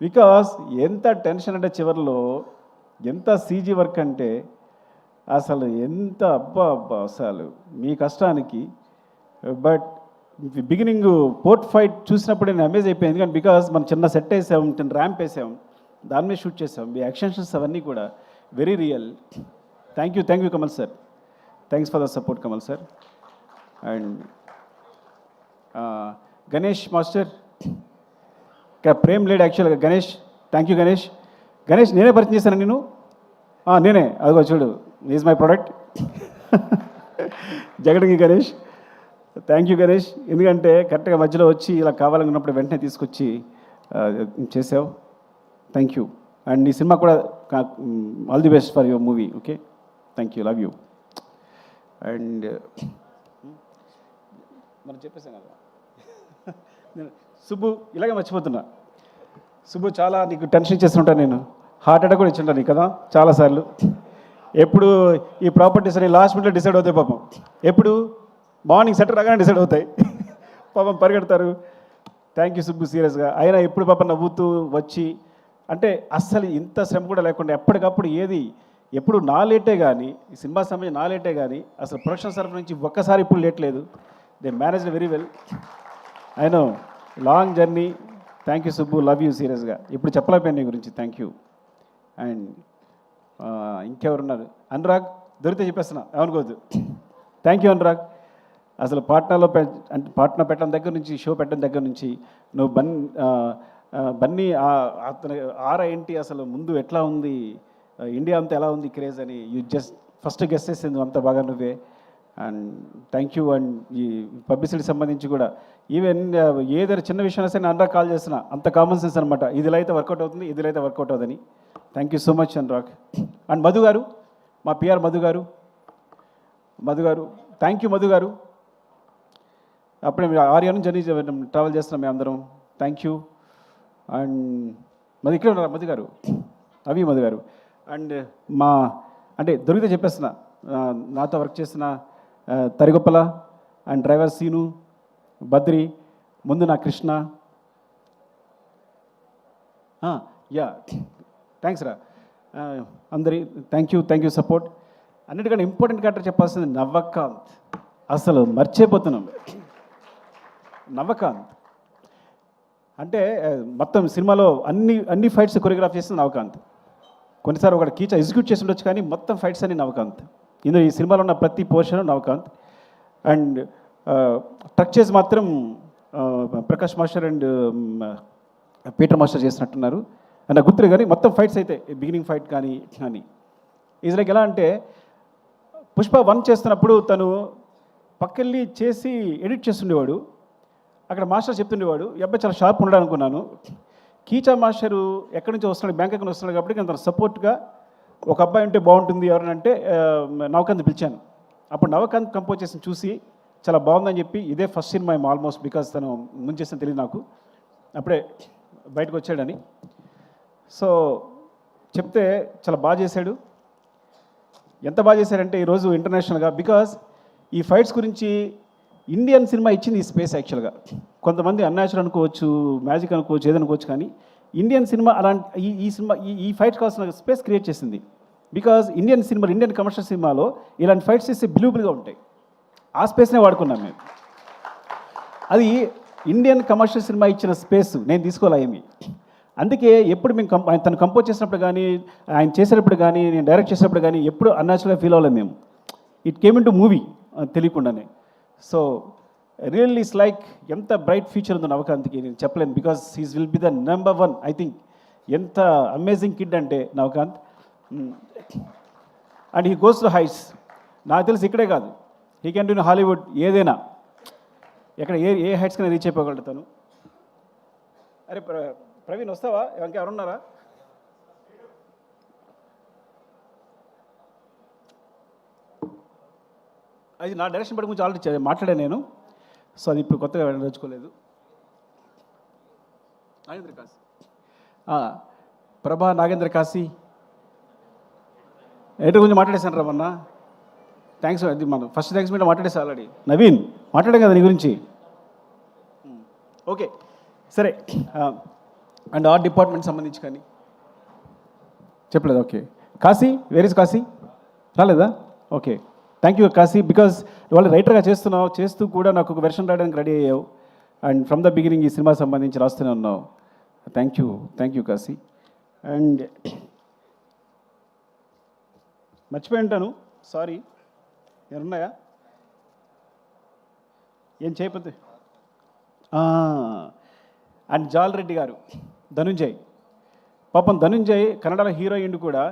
బికాస్ ఎంత టెన్షన్ అంటే చివరిలో ఎంత సీజీ వర్క్ అంటే అసలు ఎంత అబ్బా అసలు మీ కష్టానికి. బట్ బిగినింగ్ పోర్ట్ ఫైట్ చూసినప్పుడు నేను అమేజ్ అయిపోయింది. ఎందుకంటే బికాస్ మనం చిన్న సెట్ వేసాం, చిన్న ర్యాంప్ వేసాం, దాని మీద షూట్ చేసాం. మీ యాక్షన్స్ అవన్నీ కూడా very real. Thank you Kamal sir. Thanks for the support Kamal sir. And Ganesh master, Prem లేడ్ యాక్చువల్గా. Ganesh thank you. గణేష్ నేనే పరిచయం చేశాను నేను. నేనే, అదిగో చూడు, ఈజ్ మై ప్రోడక్ట్. జగడికి గణేష్, థ్యాంక్ యూ గణేష్. ఎందుకంటే కరెక్ట్గా మధ్యలో వచ్చి ఇలా కావాలనుకున్నప్పుడు వెంటనే తీసుకొచ్చి చేసావు. Thank you. అండ్ నీ సినిమా కూడా all the best for your movie. Okay, thank you, love you. And మనం చెప్పేసాం కదా. సుబ్బు, ఇలాగే మర్చిపోతున్నా. సుబ్బు, చాలా నీకు టెన్షన్ ఇచ్చేస్తుంటాను నేను. హార్ట్ అటాక్ కూడా ఇచ్చింటాను నీకు కదా చాలాసార్లు. ఎప్పుడు ఈ ప్రాపర్టీస్ అని లాస్ట్ మినిట్లో డిసైడ్ అవుతాయి పాపం. ఎప్పుడు మార్నింగ్ సెటర్ రాగానే డిసైడ్ అవుతాయి పాపం, పరిగెడతారు. థ్యాంక్ యూ సుబ్బు, సీరియస్గా. అయినా ఎప్పుడు పాపం నవ్వుతూ వచ్చి, అంటే అస్సలు ఇంత శ్రమ కూడా లేకుండా ఎప్పటికప్పుడు ఏది ఎప్పుడు నా లేటే కానీ, ఈ సినిమా సమయం నా లేటే కానీ, అసలు ప్రొడక్షన్ తరఫు నుంచి ఒక్కసారి ఇప్పుడు లేట్ లేదు. They managed very well. I know long journey. Thank you Subbu, love you సీరియస్గా. ఇప్పుడు చెప్పలేకపోయాను నీ గురించి. Thank you. అండ్ ఇంకెవరున్నారు? అనురాగ్, దొరికితే చెప్పేస్తున్నా, ఏమనుకోవద్దు. Thank you Anurag. అసలు పాట్నాలో అంటే పాట్నా పెట్టడం దగ్గర నుంచి, షో పెట్టడం దగ్గర నుంచి నువ్వు బన్నీ అతను ఏంటి అసలు ముందు ఎట్లా ఉంది, ఇండియా అంతా ఎలా ఉంది క్రేజ్ అని యూ జస్ట్ ఫస్ట్ గెస్ట్ చేసింది అంత బాగా నువ్వే. And thank you. అండ్ ఈ పబ్లిసిటీ సంబంధించి కూడా ఈవెన్ ఏదైనా చిన్న విషయాన్ని సరే అనురాగ్ కాల్ చేస్తున్నా, అంత కామన్ సెన్స్ అనమాట. ఇదిలో అయితే వర్కౌట్ అవుతుంది, ఇదిలో అయితే వర్కౌట్ అవుతుంది. Thank you so much Anurag. And Madhu గారు, మా పిఆర్ మధు గారు, థ్యాంక్ యూ మధు గారు. అప్పుడే మీరు ఆర్యా నుంచి జర్నీ ట్రావెల్ చేస్తున్నాం మేము అందరం. Thank you. అండ్ మరి ఇక్కడ ఉన్నారు మధు గారు, మధు గారు. అండ్ అంటే దొరికితే చెప్పేస్తున్నా, నాతో వర్క్ చేసిన తరిగొప్పల అండ్ డ్రైవర్ సీను, బద్రి, ముందు నా కృష్ణ. యా, థ్యాంక్స్ రా అందరి. Thank you support. అన్నిటికన్నా ఇంపార్టెంట్ క్యారెక్టర్ చెప్పాల్సింది నవకాంత్. అసలు మర్చిపోతున్నాం నవకాంత్ అంటే. మొత్తం సినిమాలో అన్ని ఫైట్స్ కొరియోగ్రాఫ్ చేసింది నవకాంత్. కొన్నిసార్లు ఒక కీచా ఎగ్జిక్యూట్ చేసి ఉండొచ్చు, కానీ మొత్తం ఫైట్స్ అన్ని నవకాంత్. ఇందులో ఈ సినిమాలో ఉన్న ప్రతి పోర్షన్ నవకాంత్. అండ్ ట్రక్ చేసి మాత్రం Prakash master and Peter master చేసినట్టున్నారు. నాకు గుర్తులేదు, కానీ మొత్తం ఫైట్స్ అయితే బిగినింగ్ ఫైట్ కానీ ఈజ్ లైక్ ఎలా అంటే, పుష్ప 1 చేస్తున్నప్పుడు తను పక్కెళ్ళి చేసి ఎడిట్ చేస్తుండేవాడు. అక్కడ మాస్టర్ చెప్తుండేవాడు, ఈ అబ్బాయి చాలా షార్ప్ ఉన్నాడు అనుకున్నాను. కీచా మాస్టరు ఎక్కడి నుంచి వస్తున్నాడు, బ్యాంకాక్ నుంచి వస్తున్నాడు కాబట్టి నేను తన సపోర్ట్గా ఒక అబ్బాయి ఉంటే బాగుంటుంది ఎవరనంటే నవకాంత్ పిలిచాను. అప్పుడు నవకాంత్ కంపోజ్ చేసి చూసి చాలా బాగుందని చెప్పి, ఇదే ఫస్ట్ సినిమా ఆల్మోస్ట్, బికాస్ తను ముందు చేసిన తెలియదు నాకు. అప్పుడే బయటకు వచ్చాడని. సో చెప్తే చాలా బాగా చేశాడు. ఎంత బాగా చేశారంటే ఈరోజు ఇంటర్నేషనల్గా, బికాజ్ ఈ ఫైట్స్ గురించి ఇండియన్ సినిమా ఇచ్చింది ఈ స్పేస్. యాక్చువల్గా కొంతమంది అన్యాచురల్ అనుకోవచ్చు, మ్యాజిక్ అనుకోవచ్చు, ఏదనుకోవచ్చు, కానీ ఇండియన్ సినిమా అలాంటి ఈ సినిమా ఈ ఫైట్స్ కావాల్సిన స్పేస్ క్రియేట్ చేసింది. Because Indian cinema, Indian commercial సినిమాలో ఇలాంటి ఫైట్స్ చేస్తే బిలీవబుల్గా ఉంటాయి. ఆ స్పేస్నే వాడుకున్నాం మేము. అది ఇండియన్ కమర్షియల్ సినిమా ఇచ్చిన స్పేస్ నేను తీసుకోలే ఏమి. అందుకే ఎప్పుడు మేము తను కంపోజ్ చేసినప్పుడు కానీ, ఆయన చేసేటప్పుడు కానీ, నేను డైరెక్ట్ చేసేటప్పుడు కానీ ఎప్పుడు అన్యాచురల్గా ఫీల్ అవ్వలేము మేము. It came in to movie తెలియకుండానే. సో రియల్లీ ఇట్స్ లైక్ ఎంత బ్రైట్ ఫ్యూచర్ ఉందో నవకాంత్కి నేను చెప్పలేను. Because he's will be the number 1 I think. ఎంత అమేజింగ్ కిడ్ అంటే Navakanth. And he goes to heights. నాకు తెలిసి ఇక్కడే కాదు, he can do in Hollywood, ఏదైనా ఎక్కడ ఏ హైట్స్ కన్నా రీచ్ అయిపోగలుగుతాను. అరే ప్రవీణ్ వస్తావా? ఇంకా ఎవరున్నారా? అది నా డైరెక్షన్ పడి గురించి ఆల్రెడీ మాట్లాడాను నేను. సో అది ఇప్పుడు కొత్తగా నేర్చుకోలేదు. నాగేంద్ర కాశీ, ప్రభా నాగేంద్ర కాశీ ఎటు గురించి మాట్లాడేశాను రా మొన్న. థ్యాంక్స్. అది మనం ఫస్ట్ థ్యాంక్స్ మీద మాట్లాడేసా ఆల్రెడీ. నవీన్ మాట్లాడాం కదా నీ గురించి. ఓకే సరే. అండ్ ఆర్ట్ డిపార్ట్మెంట్ సంబంధించి కానీ చెప్పలేదు. Okay Kashi, where is Kashi? రాలేదా? Okay thank you Kashi. Because వాళ్ళు రైటర్గా చేస్తున్నావు, చేస్తూ కూడా నాకు ఒక వెర్షన్ రాయడానికి రెడీ అయ్యావు. అండ్ ఫ్రమ్ ద బిగినింగ్ ఈ సినిమా సంబంధించి రాస్తూనే ఉన్నావు. Thank you Kashi. అండ్ మర్చిపోయి ఉంటాను, సారీ. ఏమన్నాయా ఏం చేయకపోతే? అండ్ జాల్ రెడ్డి గారు, ధనుంజయ్. పాపం ధనుంజయ్ కన్నడలో హీరోయిన్ కూడా.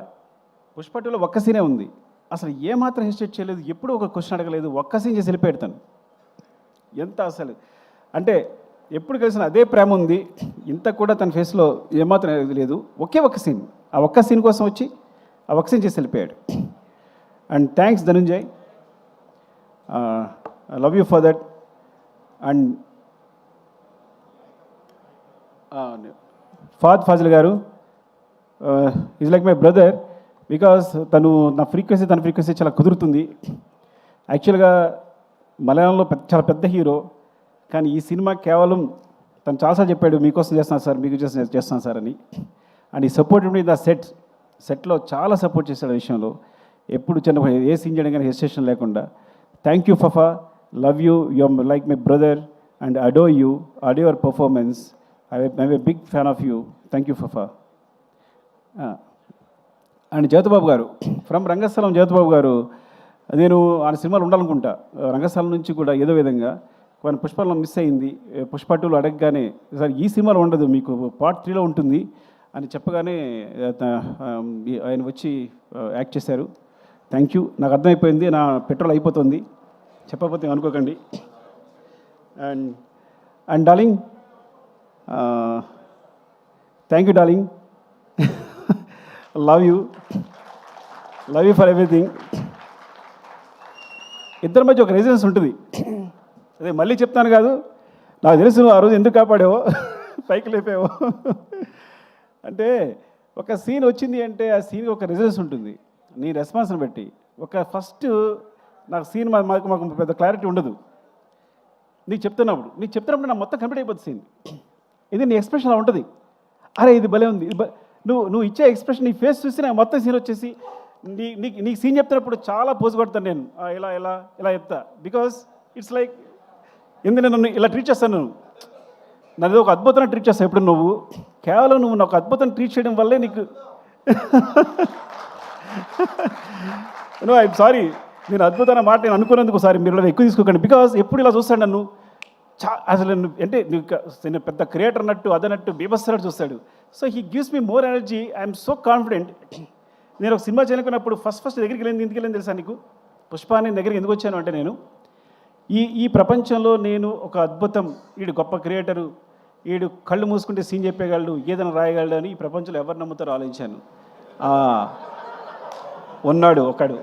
పుష్ప 2లో ఒక్క సీనే ఉంది. అసలు ఏమాత్రం హెసిటేట్ చేయలేదు, ఎప్పుడూ ఒక క్వశ్చన్ అడగలేదు, ఒక్క సీన్ చేసి వెళ్ళిపోయాడు. ఎంత అసలు అంటే ఎప్పుడు కలిసిన అదే ప్రేమ ఉంది. ఇంత కూడా తన ఫేస్లో ఏమాత్రం లేదు. ఒక్క సీన్, ఆ ఒక్క సీన్ కోసం వచ్చి ఆ ఒక్క సీన్ చేసి వెళ్ళిపోయాడు. And thanks Dhananjay, I love you for that. And Fazil గారు is like my brother. Because తన ఫ్రీక్వెన్సీ చాలా కుదురుతుంది. యాక్చువల్గా మలయాళంలో చాలా పెద్ద హీరో, కానీ ఈ సినిమా కేవలం తను చాలాసార్లు చెప్పాడు, మీకోసం చేస్తాను సార్, మీకు చేస్తాను సార్ అని. అండ్ ఈ సపోర్ట్ ద సెట్లో చాలా సపోర్ట్ చేశాడు ఆ విషయంలో. ఎప్పుడు చిన్న ఏ సీన్ చేయడం కానీ హెసిటేషన్ లేకుండా. Thank you Fafa, love you, your like my brother and adore your performance. I'm a big fan of you. Thank you Fafa. And Jyothibabu garu, from రంగస్థలం. జ్యోతిబాబు గారు, నేను ఆయన సినిమాలు ఉండాలనుకుంటా. రంగస్థలం నుంచి కూడా ఏదో విధంగా కొన్ని పుష్పలో మిస్ అయింది. పుష్ప 2లో అడగగానే సార్ ఈ సినిమాలో ఉండదు, మీకు పార్ట్ 3లో ఉంటుంది అని చెప్పగానే ఆయన వచ్చి యాక్ట్ చేశారు. Thank you. నాకు అర్థమైపోయింది, నా పెట్రోల్ అయిపోతుంది, చెప్పకపోతే అనుకోకండి. And darling, thank you darling. Love you for everything. ఇద్దరి మధ్య ఒక రెసిడెన్స్ ఉంటుంది. అదే మళ్ళీ చెప్తాను కాదు, నాకు తెలుసు ఆ రోజు ఎందుకు కాపాడావో, పైకి లేపావో. అంటే ఒక సీన్ వచ్చింది అంటే ఆ సీన్కి ఒక రెసిడెన్స్ ఉంటుంది నీ రెస్పాన్స్ని బట్టి. ఫస్ట్ నాకు సీన్ మాకు పెద్ద క్లారిటీ ఉండదు. నీకు చెప్తున్నప్పుడు నా మొత్తం కంప్లీట్ అయిపోతుంది సీన్. ఇది నీ ఎక్స్ప్రెషన్ అలా ఉంటుంది. అరే ఇది భలే ఉంది, నువ్వు ఇచ్చే ఎక్స్ప్రెషన్, నీ ఫేస్ చూసి నాకు మొత్తం సీన్ వచ్చేసి నీకు సీన్ చెప్తున్నప్పుడు చాలా పోజు కొడతాను నేను. ఇలా చెప్తా. బికాస్ ఇట్స్ లైక్ ఎందుకు నన్ను ఇలా ట్రీట్ చేస్తాను, నన్ను ఒక అద్భుతంగా ట్రీట్ చేస్తాను. ఎప్పుడు నువ్వు కేవలం నువ్వు నాకు అద్భుతం ట్రీట్ చేయడం వల్లే నీకు ఐఎమ్ సారీ, నేను అద్భుతమైన మాట నేను అనుకున్నందుకు సారీ, మీరు ఇలా ఎక్కువ తీసుకోకండి. బికాస్ ఎప్పుడు ఇలా చూస్తాడు నన్ను, అసలు అంటే నేను పెద్ద క్రియేటర్ అన్నట్టు అదన్నట్టు బీభత్సనట్టు చూస్తాడు. So he gives me more energy. I'm so confident. నేను ఒక సినిమా చేయాలనుకున్నప్పుడు ఫస్ట్ దగ్గరికి ఎందుకు వెళ్ళింది తెలుసా నీకు? పుష్ప అని దగ్గరికి ఎందుకు వచ్చాను అంటే, నేను ఈ ప్రపంచంలో నేను ఒక అద్భుతం, వీడు గొప్ప క్రియేటరు, వీడు కళ్ళు మూసుకుంటే సీన్ చెప్పేయగలడు, ఏదైనా రాయగలడు అని ఈ ప్రపంచంలో ఎవరు నమ్ముతారో ఆలోచించాను. ఉన్నాడు ఒకడు,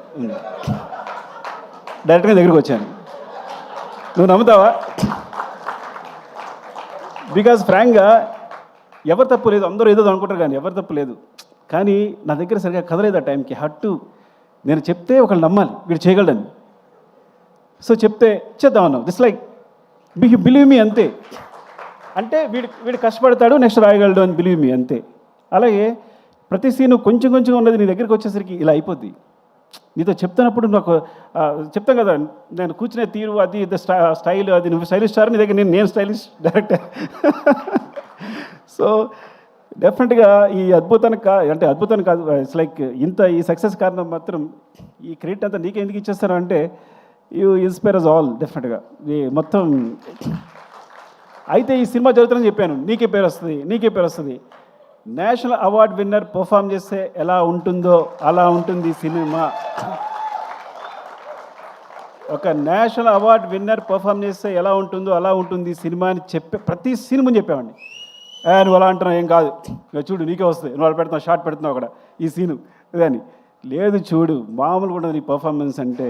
డైరెక్ట్గా దగ్గరికి వచ్చాను. నువ్వు నమ్ముతావా? బికాజ్ ఫ్రాంక్గా ఎవరు తప్పు లేదు, అందరూ ఏదో అనుకుంటారు కానీ ఎవరు తప్పు లేదు. కానీ నా దగ్గర సరిగా కదలేదు ఆ టైంకి. హట్టు నేను చెప్తే ఒకళ్ళు నమ్మాలి వీడు చేయగలడని. సో చెప్తే చేద్దామన్నావు. దిస్ లైక్ బిలీవ్ మీ అంతే. అంటే వీడు కష్టపడతాడు, నెక్స్ట్ రాయగలడు అని బిలీవ్ మీ అంతే. అలాగే ప్రతి సీను కొంచెం కొంచెం ఉన్నది నీ దగ్గరికి వచ్చేసరికి ఇలా అయిపోద్ది. నీతో చెప్తున్నప్పుడు నాకు చెప్తాను కదా, నేను కూర్చునే తీరు అది స్టైల్, అది నువ్వు స్టైలిష్ స్టార్, నీ దగ్గర నేను స్టైలిష్ డైరెక్టర్. సో డెఫినెట్గా ఈ అద్భుతానికి అంటే అద్భుతానికి కాదు, ఇట్స్ లైక్ ఈ సక్సెస్ కారణం మాత్రం ఈ క్రెడిట్ అంతా నీకే ఎందుకు ఇచ్చేస్తాను అంటే యూ ఇన్స్పైర్ అస్ ఆల్ డెఫినెట్గా. ఈ మొత్తం అయితే ఈ సినిమా జరుగుతుందని చెప్పాను, నీకే పేరు వస్తుంది. నేషనల్ అవార్డ్ విన్నర్ పర్ఫామ్ చేస్తే ఎలా ఉంటుందో అలా ఉంటుంది సినిమా. ఒక నేషనల్ అవార్డ్ విన్నర్ పర్ఫామ్ చేస్తే ఎలా ఉంటుందో అలా ఉంటుంది సినిమా అని చెప్పే ప్రతి సినిమా చెప్పేవాడిని. నువ్వు అలా అంటున్నావు, ఏం కాదు, చూడు నీకే వస్తుంది, నువ్వు అలా పెడుతున్నావు, షార్ట్ పెడుతున్నావు అక్కడ ఈ సీను ఇదని. లేదు చూడు మామూలుగా ఉండదు నీ పర్ఫార్మెన్స్ అంటే.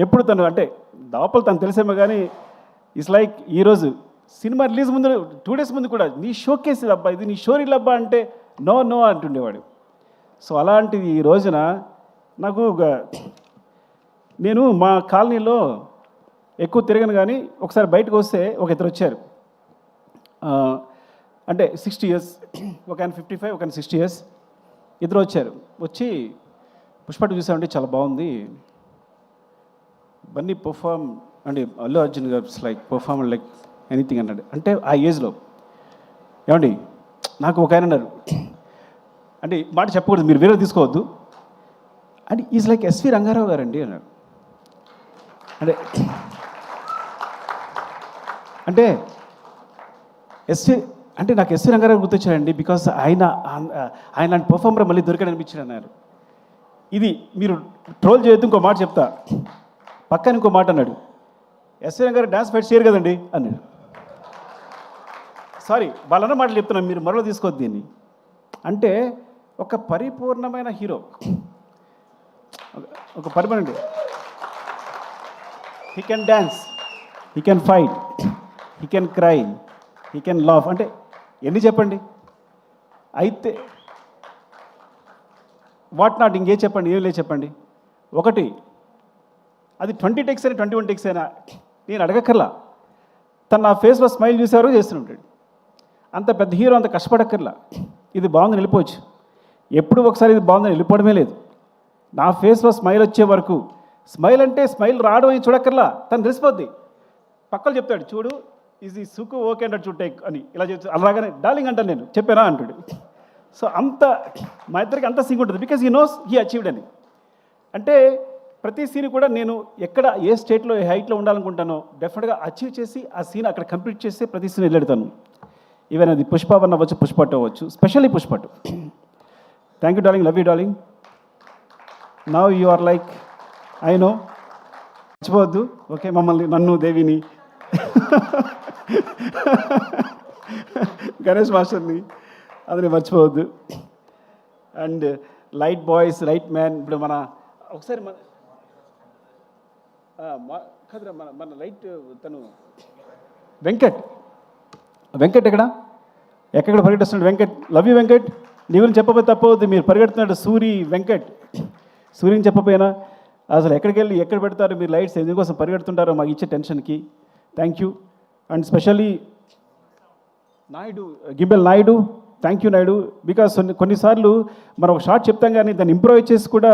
ఎప్పుడు తను అంటే దాపలు తను తెలిసేమో కానీ ఇట్స్ లైక్ ఈరోజు సినిమా రిలీజ్ ముందు 2 days ముందు కూడా నీ షోకేస్ అబ్బా, ఇది నీ షోరీల్ అబ్బా అంటే నో అంటుండేవాడు. సో అలాంటిది ఈ రోజున నాకు నేను మా కాలనీలో ఎక్కువ తిరగను కానీ ఒకసారి బయటకు వస్తే ఒక ఇద్దరు వచ్చారు. అంటే 60 years, ఒక ఆయన 55, ఒక ఆయన 60 years, ఇద్దరు వచ్చారు. వచ్చి పుష్ప చూసామంటే చాలా బాగుంది, బన్నీ పర్ఫామ్ అంటే అల్లు అర్జున్ గారు లైక్ పర్ఫామ్ లైక్ ఎనీథింగ్ అన్నాడు. అంటే ఆ ఏజ్లో ఏమండి నాకు ఒక ఆయన అన్నారు, అంటే మాట చెప్పకూడదు మీరు వేరే తీసుకోవద్దు, అంటే ఈజ్ లైక్ ఎస్వి రంగారావు గారండి అన్నాడు. అంటే అంటే నాకు ఎస్వి రంగారావు గుర్తొచ్చారండి, బికాస్ ఆయన పర్ఫార్మర్ మళ్ళీ దొరికాడు అనిపించాడు అన్నారు. ఇది మీరు ట్రోల్ చేయొద్దు, ఇంకో మాట చెప్తా. పక్కన ఇంకో మాట అన్నాడు, ఎస్వి రంగారావు డ్యాన్స్ ఫైట్ చేయరు కదండి అన్నాడు. సారీ వాళ్ళన్న మాటలు చెప్తున్నాను, మీరు మరో తీసుకోవద్దు దీన్ని. అంటే ఒక పరిపూర్ణమైన హీరో, ఒక permanent, he can dance, he can fight, he can cry, he can laugh. అంటే ఎన్ని చెప్పండి. అయితే వాట్ నాట్ ఇంకే చెప్పండి, ఏం లేదు చెప్పండి. ఒకటి అది 20 takes అయినా 21 takes అయినా నేను అడగక్కర్లా, తను నా ఫేస్లో స్మైల్ చూసేవారు చేస్తుంటాడు. అంత పెద్ద హీరో అంత కష్టపడక్కర్లా, ఇది బాగుందని వెళ్ళిపోవచ్చు. ఎప్పుడు ఒకసారి ఇది బాగుందని వెళ్ళిపోవడమే లేదు. నా ఫేస్లో స్మైల్ వచ్చే వరకు, స్మైల్ అంటే స్మైల్ రావడం అని చూడక్కర్లా, తను తెలిసిపోద్ది. పక్కలు చెప్తాడు, చూడు ఇది సుకు ఓకే అంటాడు, చూడు టేక్ అని ఇలా చెప్తాడు. అలాగనే డార్లింగ్ అంటాను, నేను చెప్పానా అంటాడు. సో అంత మా ఇద్దరికి అంత సింక్ ఉంటుంది, because he knows he achieved అని. అంటే ప్రతి సీన్ కూడా నేను ఎక్కడ ఏ స్టేట్లో ఏ హైట్లో ఉండాలనుకుంటానో డెఫినెట్గా అచీవ్ చేసి ఆ సీన్ అక్కడ కంప్లీట్ చేసి ప్రతి సీన్ వెళ్ళెడతాను. ఈవెన్ అది పుష్ప 1 అవ్వచ్చు, పుష్ప 2 అవ్వచ్చు, specially Pushpa 2. Thank you darling, love you darling. Now you are like I know, మర్చిపోవద్దు ఓకే మమ్మల్ని, నన్ను, దేవిని, గణేష్ మాస్టర్ని, అదని మర్చిపోవద్దు. And light boys, light man. ఇప్పుడు మన ఒకసారి కదరా మన లైట్ తను వెంకట్ ఎక్కడ పరిగెడుతున్నాడు వెంకట్. లవ్ యూ వెంకట్, నీ గురించి చెప్పబోతే తప్పవద్దు, మీరు పరిగెడుతున్నాడు సూర్యని చెప్పపోయినా అసలు ఎక్కడికి వెళ్ళి ఎక్కడ పెడతారు మీరు లైట్స్, ఎందుకోసం పరిగెడుతుంటారో మాకు ఇచ్చే టెన్షన్కి. Thank you. అండ్ స్పెషల్లీ గిబ్బెల్ Naidu, thank you Naidu. Because కొన్నిసార్లు మనం ఒక షార్ట్ చెప్తాం కానీ దాన్ని ఇంప్రూవైజ్ చేసి కూడా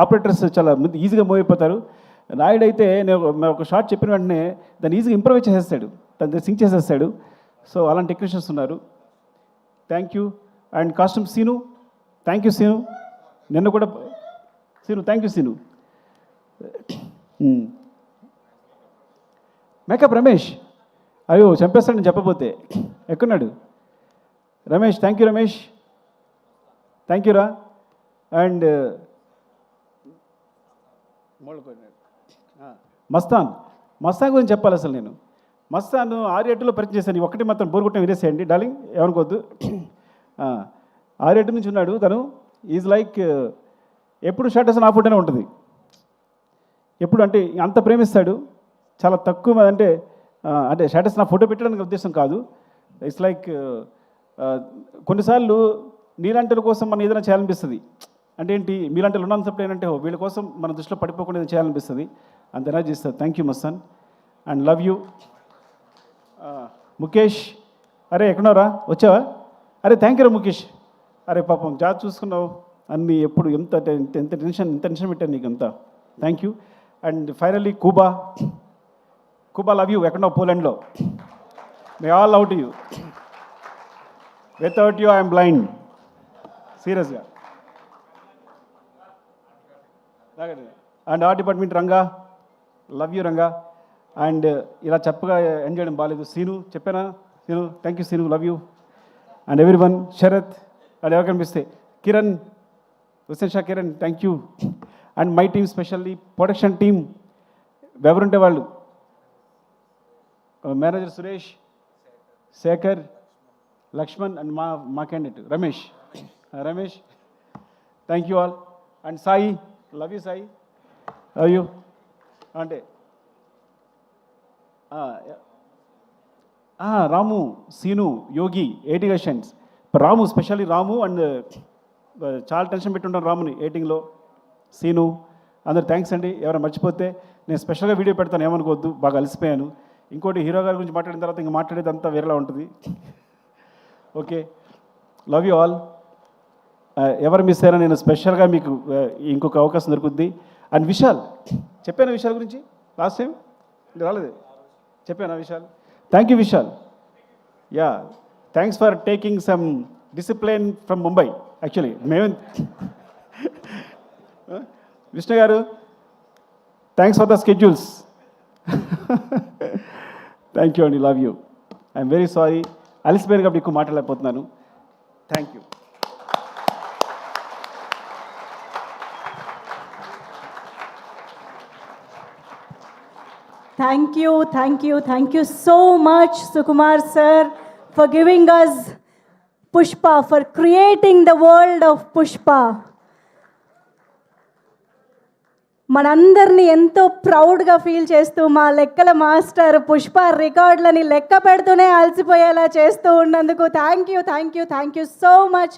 ఆపరేటర్స్ చాలా ఈజీగా మూవ్ అయిపోతారు. నాయుడు అయితే నేను ఒక షార్ట్ చెప్పిన వెంటనే దాన్ని ఈజీగా ఇంప్రూవైజ్ చేసేస్తాడు, దాన్ని సింక్ చేసేస్తాడు. సో అలాంటి టెక్నీషియన్స్ ఉన్నారు. Thank you. And costume Seenu, thank you Seenu. నిన్న కూడా Seenu, thank you Seenu. Makeup Ramesh, అయ్యో చంపేస్తాడు నేను చెప్పబోతే. ఎక్కడున్నాడు Ramesh? Thank you Ramesh, thank you రా. అండ్ మస్తాన్ గురించి చెప్పాలి అసలు నేను. మస్తాన్ 6-8లో పరిచయం చేశాను. ఒకటి మాత్రం బోరుగుట్టం వినేసేయండి డార్లింగ్, ఏమనుకోవద్దు. 6-8 నుంచి ఉన్నాడు తను. ఈజ్ లైక్ ఎప్పుడు షర్ట్ వేసిన ఆ ఫుడ్నే ఉంటుంది ఎప్పుడు. అంటే అంత ప్రేమిస్తాడు, చాలా తక్కువ అంటే అంటే స్టేటస్ నా ఫోటో పెట్టడానికి ఉద్దేశం కాదు. ఇట్స్ లైక్ కొన్నిసార్లు నీలాంటి కోసం మనం ఏదైనా చేయాలనిపిస్తుంది. అంటే ఏంటి, మీలాంటి ఉన్నంతప్పుడు ఏంటంటే వీళ్ళ కోసం మన దృష్టిలో పడిపోకుండా ఏదైనా చేయాలనిపిస్తుంది. అంత ఎనర్జీ ఇస్తుంది. Thank you Mastan and love you. Mukesh, అరే ఎక్కడున్నారా, వచ్చావా? అరే థ్యాంక్ యూ రా ముఖేష్. అరే పాపం జాబ్ చూసుకున్నావు అన్నీ, ఎప్పుడు ఎంత టెన్షన్ పెట్టాను నీకు అంతా. Thank you. And finally Kuba love you. ఎక్కడున్నావు? పోలాండ్లో. May all love to you. Without you I'm blind, సీరియస్గా. And art department Ranga, love you Ranga. And ఇలా చెప్పగా ఎండ్ చేయడం బాగాలేదు. సీను చెప్పానా? Seenu, thank you Seenu, love you. And every, Sharath and ఎవరు కనిపిస్తే Kiran, Hussain Shah Kiran, thank you. And my team, specially production team ఎవరుంటే వాళ్ళు, మేనేజర్ సురేష్, శేఖర్, లక్ష్మణ్ అండ్ మా candidate Ramesh, thank you all. And Sai, love you Sai, love you. అంటే Ramu, Seenu, Yogi, 80 questions. Ramu, specially Ramu and చాలా టెన్షన్ పెట్టుంటాను రాముని ఎయిటింగ్లో. సీను, అందరు థ్యాంక్స్ అండి. ఎవరైనా మర్చిపోతే నేను స్పెషల్గా వీడియో పెడతాను, ఏమనుకోవద్దు, బాగా అలసిపోయాను. ఇంకోటి హీరో గారి గురించి మాట్లాడిన తర్వాత ఇంకా మాట్లాడేది అంతా వేరేలా ఉంటుంది. Okay, love you all. ఎవరు మిస్ అయినా నేను స్పెషల్గా మీకు ఇంకొక అవకాశం దొరుకుద్ది. అండ్ విశాల్, చెప్పాను విశాల్ గురించి లాస్ట్ టైం, రాలేదు, చెప్పాను Vishal. Thank you Vishal. Yeah, thanks for taking some discipline from Mumbai. Actually మేము విష్ణు గారు, thanks for the schedules. Thank you అండి, love you. I'm very sorry, అలిసిపోయాను కాబట్టి ఎక్కువ మాట్లాడలేకపోతున్నాను. Thank you. Thank you so much, Sukumar sir, for giving us Pushpa, for creating the world of Pushpa. మనందరినీ ఎంతో ప్రౌడ్గా ఫీల్ చేస్తూ మా లెక్కల మాస్టర్ పుష్ప రికార్డులని లెక్క పెడుతూనే అలసిపోయేలా చేస్తూ ఉన్నందుకు థ్యాంక్ యూ సో మచ్.